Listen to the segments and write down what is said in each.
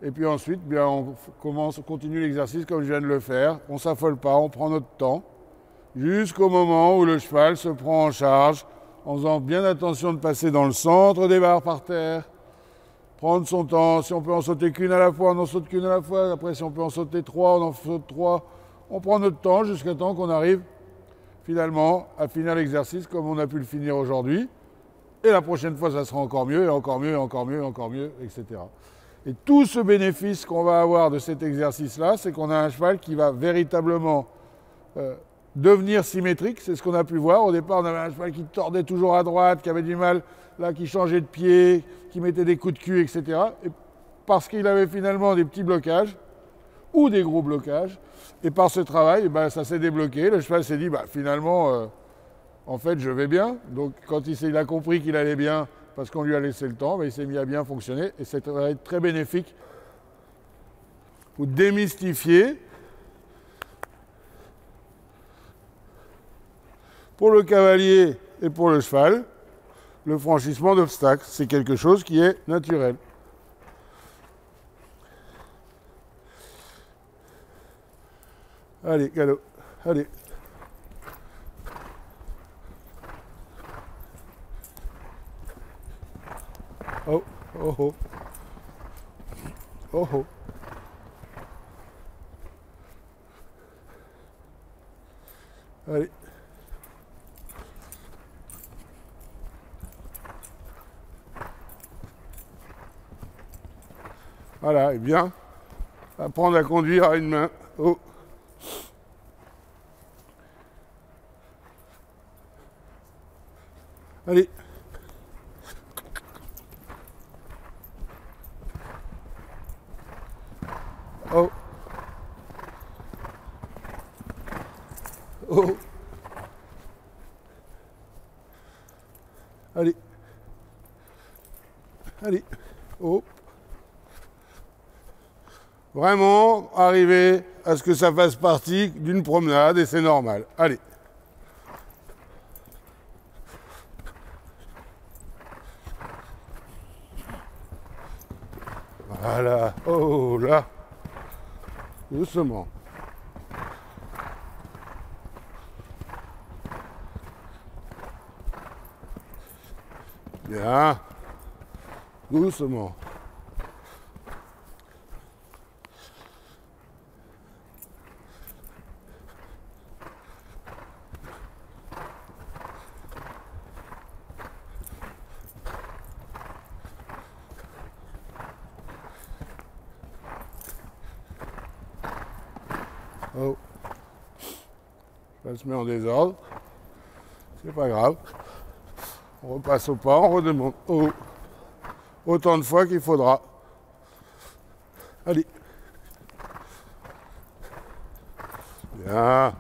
Et puis ensuite, bien, on continue l'exercice comme je viens de le faire. On ne s'affole pas, on prend notre temps, jusqu'au moment où le cheval se prend en charge, en faisant bien attention de passer dans le centre des barres par terre, prendre son temps. Si on peut en sauter qu'une à la fois, on n'en saute qu'une à la fois. Après, si on peut en sauter trois, on en saute trois. On prend notre temps jusqu'à temps qu'on arrive finalement à finir l'exercice comme on a pu le finir aujourd'hui. Et la prochaine fois, ça sera encore mieux, et encore mieux, et encore mieux, et encore mieux, etc. Et tout ce bénéfice qu'on va avoir de cet exercice-là, c'est qu'on a un cheval qui va véritablement devenir symétrique. C'est ce qu'on a pu voir. Au départ, on avait un cheval qui tordait toujours à droite, qui avait du mal, là, qui changeait de pied, qui mettait des coups de cul, etc. Et parce qu'il avait finalement des petits blocages, ou des gros blocages, et par ce travail, ben, ça s'est débloqué. Le cheval s'est dit, bah, finalement, en fait, je vais bien. Donc, quand il a compris qu'il allait bien, parce qu'on lui a laissé le temps, ben, il s'est mis à bien fonctionner, et c'est très bénéfique pour démystifier pour le cavalier et pour le cheval, le franchissement d'obstacles. C'est quelque chose qui est naturel. Allez, galop, allez. Oh, oh, oh. Oh, oh. Allez. Voilà, et bien, apprendre à conduire à une main. Oh. Allez. Oh. Oh. Allez. Allez. Oh. Vraiment arriver à ce que ça fasse partie d'une promenade et c'est normal. Allez. Voilà. Oh là. Doucement. Bien. Doucement. Oh. Ça se met en désordre. C'est pas grave. On repasse au pas, on redemande. Oh. Autant de fois qu'il faudra. Allez. Bien.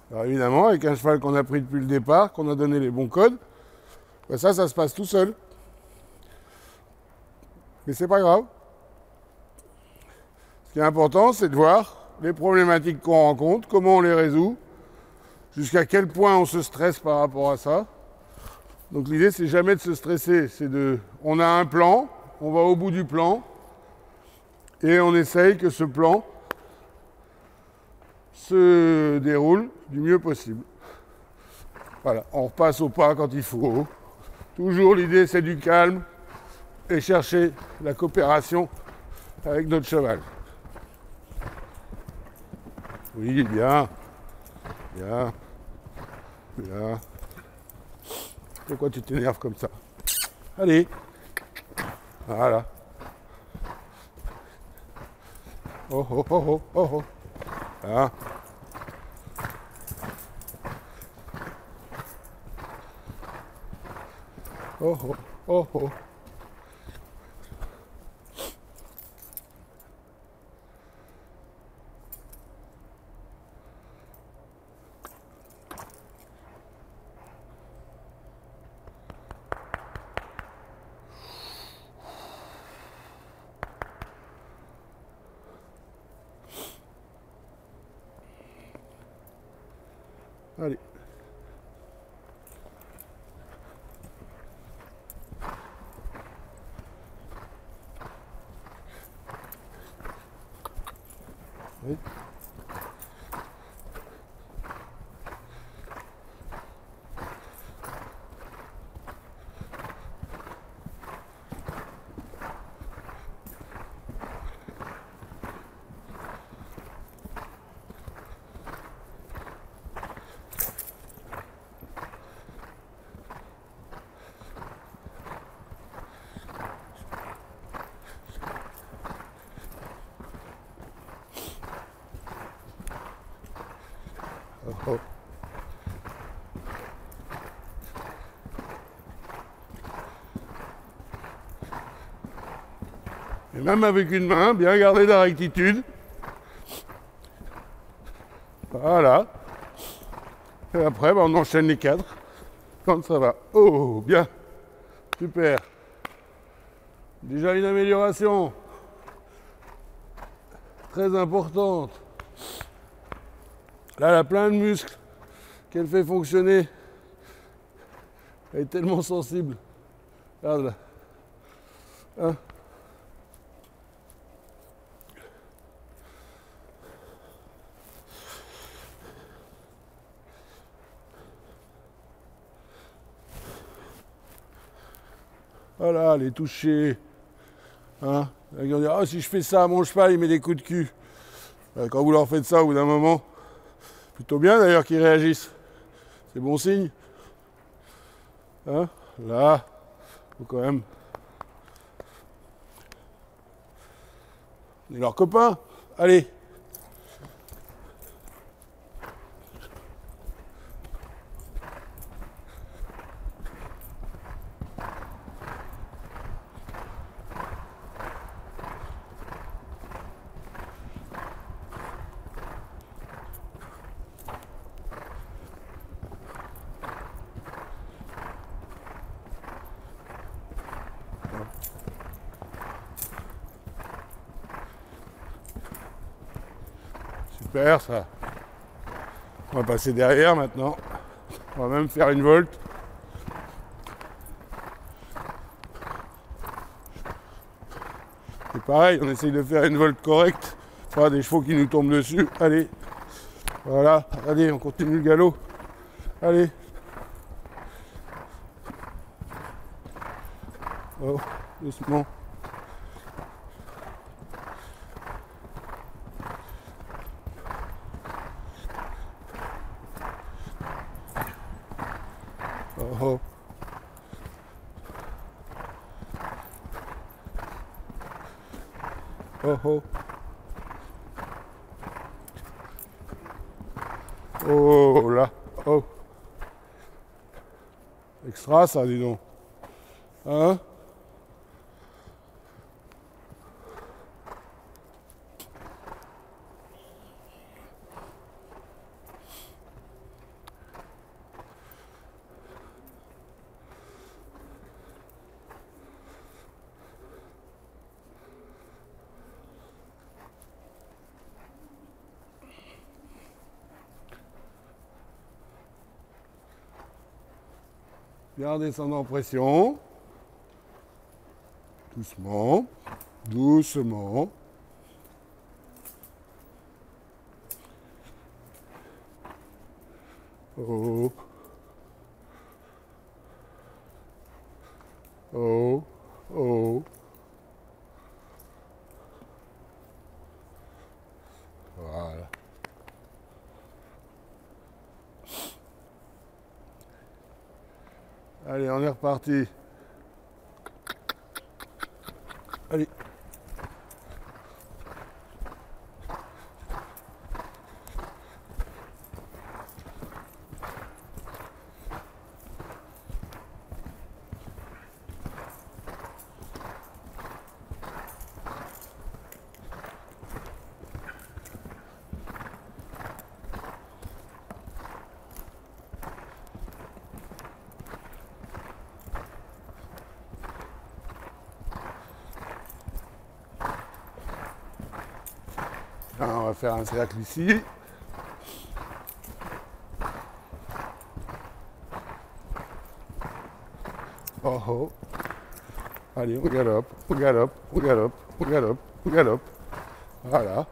Alors évidemment, avec un cheval qu'on a pris depuis le départ, qu'on a donné les bons codes, ben ça se passe tout seul. Mais c'est pas grave. Ce qui est important, c'est de voir les problématiques qu'on rencontre, comment on les résout, jusqu'à quel point on se stresse par rapport à ça. Donc l'idée, c'est jamais de se stresser. On a un plan, on va au bout du plan, et on essaye que ce plan se déroule du mieux possible. Voilà, on repasse au pas quand il faut. Toujours l'idée, c'est du calme et chercher la coopération avec notre cheval. Oui, bien. Bien. Bien. Pourquoi tu t'énerves comme ça? Allez. Voilà. Oh, oh, oh, oh, oh, oh. Hein? Oh, oh, oh, oh. Allez. Oui. Oh, oh. Et même avec une main, bien garder la rectitude. Voilà. Et après, on enchaîne les cadres quand ça va. Oh, bien. Super. Déjà une amélioration très importante. Là, elle a plein de muscles qu'elle fait fonctionner. Elle est tellement sensible. Regarde là. Hein? Voilà, les toucher. Hein? Ils vont dire, ah, si je fais ça à mon cheval, il met des coups de cul. Quand vous leur faites ça au bout d'un moment, plutôt bien d'ailleurs qu'ils réagissent. C'est bon signe. Hein? Là, faut quand même. On est leurs copains. Allez. Super ça. On va passer derrière maintenant. On va même faire une volte. C'est pareil, on essaye de faire une volte correcte. Pas des chevaux qui nous tombent dessus. Allez. Voilà. Allez, on continue le galop. Allez. Oh, doucement. Oh, oh. Oh, oh. Oh là. Oh. Extra ça, dis donc. Hein? Bien descendre en pression. Doucement. Doucement. Oh. Oh. Oh. Voilà. Allez, on est reparti. Allez. On va faire un cercle ici. Oh oh. Allez, on galope, on galope, on galope, on galope, on galope. Voilà.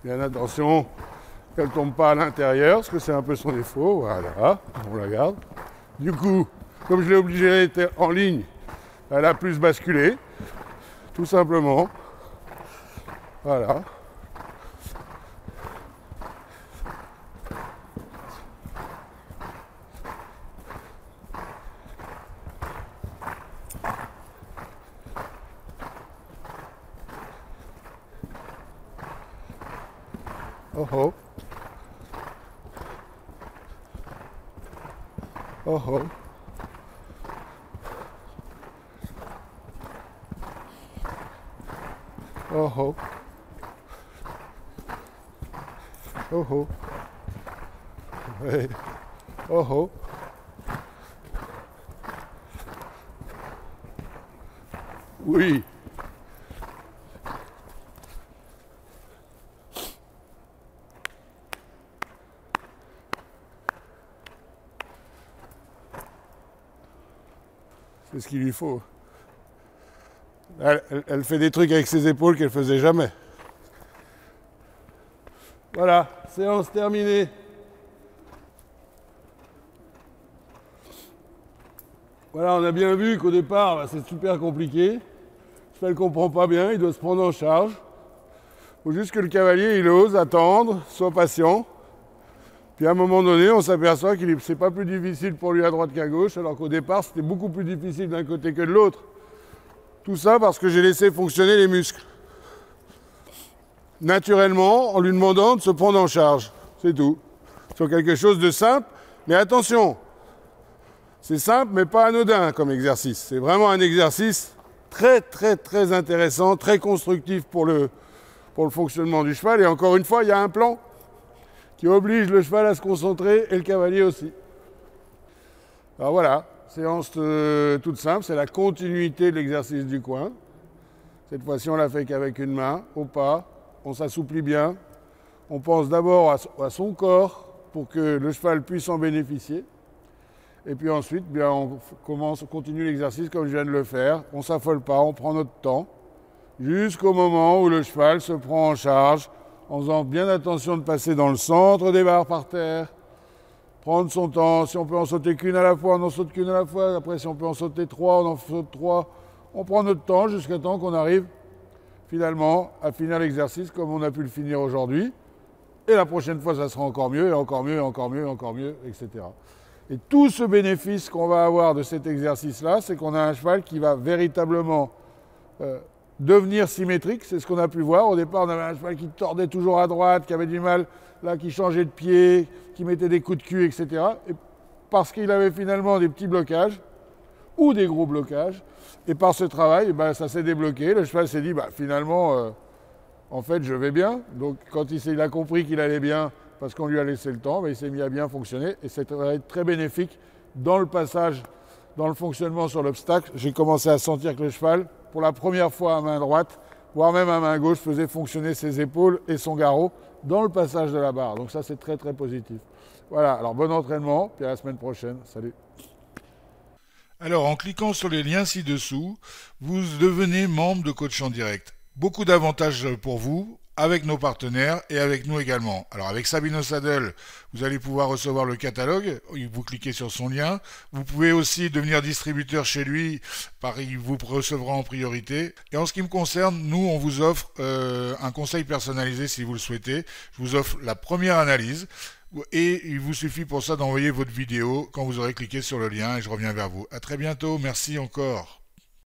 Bien attention qu'elle ne tombe pas à l'intérieur, parce que c'est un peu son défaut. Voilà, on la garde. Du coup, comme je l'ai obligée d'être en ligne, elle a plus basculé, tout simplement. Voilà. Oh oh. Oh oh. Oh oh. Oh oh. Ouais. Oh oh. Oui. C'est ce qu'il lui faut. Elle fait des trucs avec ses épaules qu'elle faisait jamais. Voilà, séance terminée. Voilà, on a bien vu qu'au départ, c'est super compliqué. Le cheval ne comprend pas bien, il doit se prendre en charge. Il faut juste que le cavalier, il ose attendre, soit patient. Puis à un moment donné, on s'aperçoit que c'est pas plus difficile pour lui à droite qu'à gauche, alors qu'au départ, c'était beaucoup plus difficile d'un côté que de l'autre. Tout ça parce que j'ai laissé fonctionner les muscles. Naturellement, en lui demandant de se prendre en charge. C'est tout. Sur quelque chose de simple, mais attention, c'est simple mais pas anodin comme exercice. C'est vraiment un exercice très très très intéressant, très constructif pour le fonctionnement du cheval. Et encore une fois, il y a un plan qui oblige le cheval à se concentrer et le cavalier aussi. Alors voilà, séance toute simple, c'est la continuité de l'exercice du coin. Cette fois-ci, on l'a fait qu'avec une main, au pas, on s'assouplit bien. On pense d'abord à son corps pour que le cheval puisse en bénéficier. Et puis ensuite, bien, on continue l'exercice comme je viens de le faire. On ne s'affole pas, on prend notre temps, jusqu'au moment où le cheval se prend en charge, en faisant bien attention de passer dans le centre des barres par terre, prendre son temps. Si on peut en sauter qu'une à la fois, on n'en saute qu'une à la fois. Après, si on peut en sauter trois, on en saute trois. On prend notre temps jusqu'à temps qu'on arrive finalement à finir l'exercice comme on a pu le finir aujourd'hui. Et la prochaine fois, ça sera encore mieux, et encore mieux, et encore mieux, et encore mieux, etc. Et tout ce bénéfice qu'on va avoir de cet exercice-là, c'est qu'on a un cheval qui va véritablement devenir symétrique. C'est ce qu'on a pu voir. Au départ, on avait un cheval qui tordait toujours à droite, qui avait du mal, là, qui changeait de pied, qui mettait des coups de cul, etc. Et parce qu'il avait finalement des petits blocages ou des gros blocages, et par ce travail, ça s'est débloqué. Le cheval s'est dit, finalement, en fait, je vais bien. Donc, quand il a compris qu'il allait bien, parce qu'on lui a laissé le temps, il s'est mis à bien fonctionner. Et ça va être très bénéfique dans le passage, dans le fonctionnement sur l'obstacle. J'ai commencé à sentir que le cheval, pour la première fois à main droite, voire même à main gauche, faisait fonctionner ses épaules et son garrot dans le passage de la barre. Donc ça, c'est très, très positif. Voilà, alors bon entraînement, puis à la semaine prochaine. Salut. Alors, en cliquant sur les liens ci-dessous, vous devenez membre de Coach en Direct. Beaucoup d'avantages pour vous, avec nos partenaires et avec nous également. Alors avec Sabino Saddle, vous allez pouvoir recevoir le catalogue, vous cliquez sur son lien. Vous pouvez aussi devenir distributeur chez lui, il vous recevra en priorité. Et en ce qui me concerne, nous on vous offre un conseil personnalisé si vous le souhaitez. Je vous offre la première analyse. Et il vous suffit pour ça d'envoyer votre vidéo quand vous aurez cliqué sur le lien et je reviens vers vous. À très bientôt, merci encore.